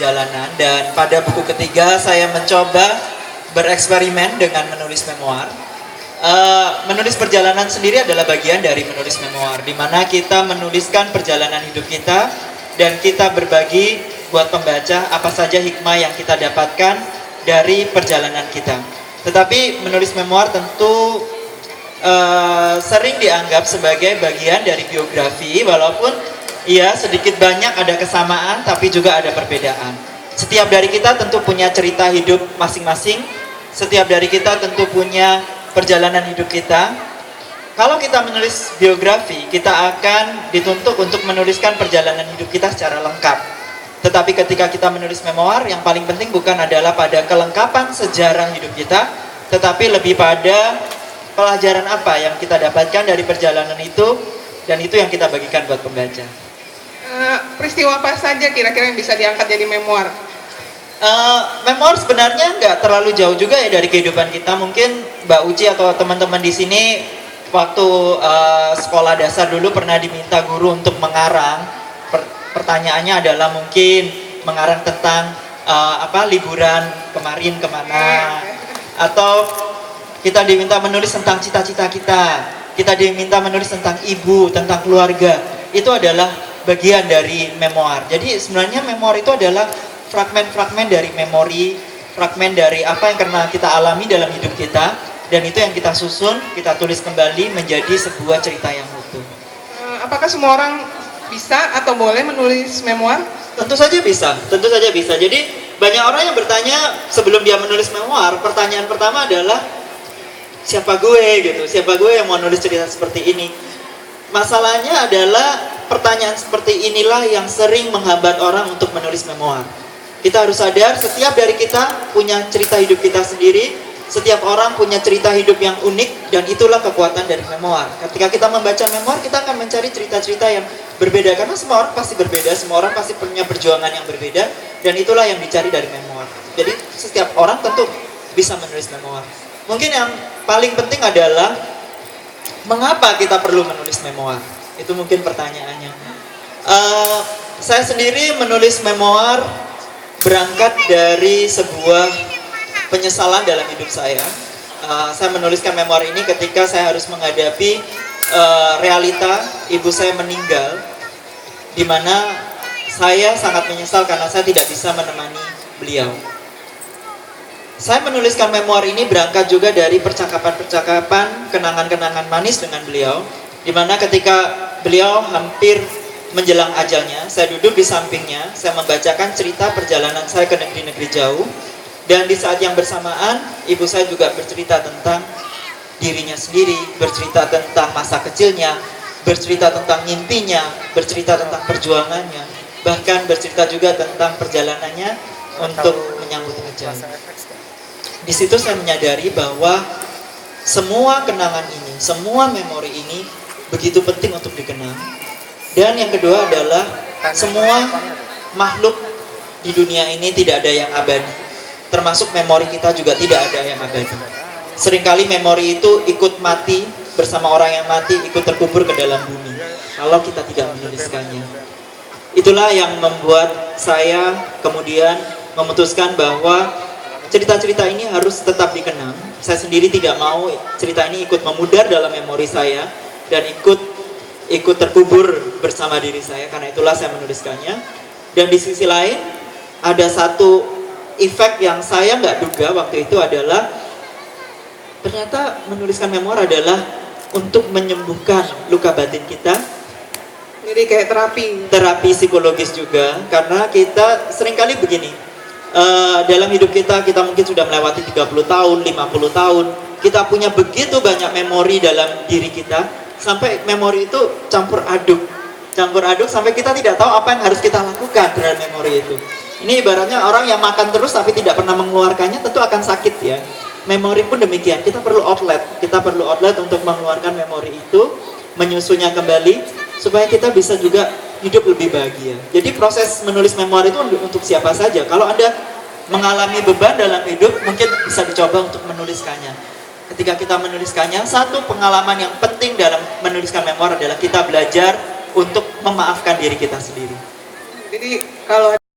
perjalanan, dan pada buku ketiga saya mencoba bereksperimen dengan menulis memoir. Menulis perjalanan sendiri adalah bagian dari menulis memoir, di mana kita menuliskan perjalanan hidup kita dan kita berbagi buat pembaca apa saja hikmah yang kita dapatkan dari perjalanan kita. Tetapi menulis memoir tentu sering dianggap sebagai bagian dari biografi, walaupun ya sedikit banyak ada kesamaan tapi juga ada perbedaan. Setiap dari kita tentu punya cerita hidup masing-masing. Setiap dari kita tentu punya perjalanan hidup kita. Kalau kita menulis biografi, kita akan dituntut untuk menuliskan perjalanan hidup kita secara lengkap. Tetapi ketika kita menulis memoir, yang paling penting bukan adalah pada kelengkapan sejarah hidup kita, tetapi lebih pada pelajaran apa yang kita dapatkan dari perjalanan itu, dan itu yang kita bagikan buat pembaca. Peristiwa apa saja kira-kira yang bisa diangkat jadi memoir? Memoir sebenarnya nggak terlalu jauh juga ya dari kehidupan kita. Mungkin Mbak Uci atau teman-teman di sini waktu sekolah dasar dulu pernah diminta guru untuk mengarang. Pertanyaannya adalah mungkin mengarang tentang liburan kemarin kemana, atau kita diminta menulis tentang cita-cita kita. Kita diminta menulis tentang ibu, tentang keluarga. Itu adalah bagian dari memoir. Jadi sebenarnya memoir itu adalah fragmen-fragmen dari memori, fragmen dari apa yang pernah kita alami dalam hidup kita, dan itu yang kita susun, kita tulis kembali menjadi sebuah cerita yang utuh. Apakah semua orang bisa atau boleh menulis memoir? Tentu saja bisa, tentu saja bisa. Jadi banyak orang yang bertanya sebelum dia menulis memoir, pertanyaan pertama adalah siapa gue gitu, siapa gue yang mau nulis cerita seperti ini. Masalahnya adalah pertanyaan seperti inilah yang sering menghambat orang untuk menulis memoir. Kita harus sadar setiap dari kita punya cerita hidup kita sendiri. Setiap orang punya cerita hidup yang unik, dan itulah kekuatan dari memoir. Ketika kita membaca memoir, kita akan mencari cerita-cerita yang berbeda, karena semua orang pasti berbeda, semua orang pasti punya perjuangan yang berbeda, dan itulah yang dicari dari memoir. Jadi setiap orang tentu bisa menulis memoir. Mungkin yang paling penting adalah mengapa kita perlu menulis memoir? Itu mungkin pertanyaannya. Saya sendiri menulis memoir berangkat dari sebuah penyesalan dalam hidup saya. Saya menuliskan memoir ini ketika saya harus menghadapi realita ibu saya meninggal, di mana saya sangat menyesal karena saya tidak bisa menemani beliau. Saya menuliskan memoir ini berangkat juga dari percakapan-percakapan, kenangan-kenangan manis dengan beliau, di mana ketika beliau hampir menjelang ajalnya, saya duduk di sampingnya, saya membacakan cerita perjalanan saya ke negeri-negeri jauh, dan di saat yang bersamaan, ibu saya juga bercerita tentang dirinya sendiri, bercerita tentang masa kecilnya, bercerita tentang mimpinya, bercerita tentang perjuangannya, bahkan bercerita juga tentang perjalanannya untuk menyambut ajal. Di situ saya menyadari bahwa semua kenangan ini, semua memori ini begitu penting untuk dikenang. Dan yang kedua adalah semua makhluk di dunia ini tidak ada yang abadi, termasuk memori kita juga tidak ada yang abadi. Seringkali memori itu ikut mati bersama orang yang mati, ikut terkubur ke dalam bumi kalau kita tidak menuliskannya. Itulah yang membuat saya kemudian memutuskan bahwa cerita-cerita ini harus tetap dikenang. Saya sendiri tidak mau cerita ini ikut memudar dalam memori saya dan ikut terkubur bersama diri saya. Karena itulah saya menuliskannya. Dan di sisi lain ada satu efek yang saya nggak duga waktu itu adalah ternyata menuliskan memoir adalah untuk menyembuhkan luka batin kita. Jadi kayak terapi psikologis juga. Karena kita seringkali begini, dalam hidup kita mungkin sudah melewati 30 tahun, 50 tahun. Kita punya begitu banyak memori dalam diri kita, sampai memori itu campur aduk sampai kita tidak tahu apa yang harus kita lakukan terhadap memori itu. Ini ibaratnya orang yang makan terus tapi tidak pernah mengeluarkannya, tentu akan sakit ya. Memori pun demikian, kita perlu outlet untuk mengeluarkan memori itu, menyusunnya kembali supaya kita bisa juga hidup lebih bahagia. Jadi proses menulis memoir itu untuk siapa saja. Kalau Anda mengalami beban dalam hidup, mungkin bisa dicoba untuk menuliskannya. Ketika kita menuliskannya, satu pengalaman yang penting dalam menuliskan memoir adalah kita belajar untuk memaafkan diri kita sendiri. Jadi kalau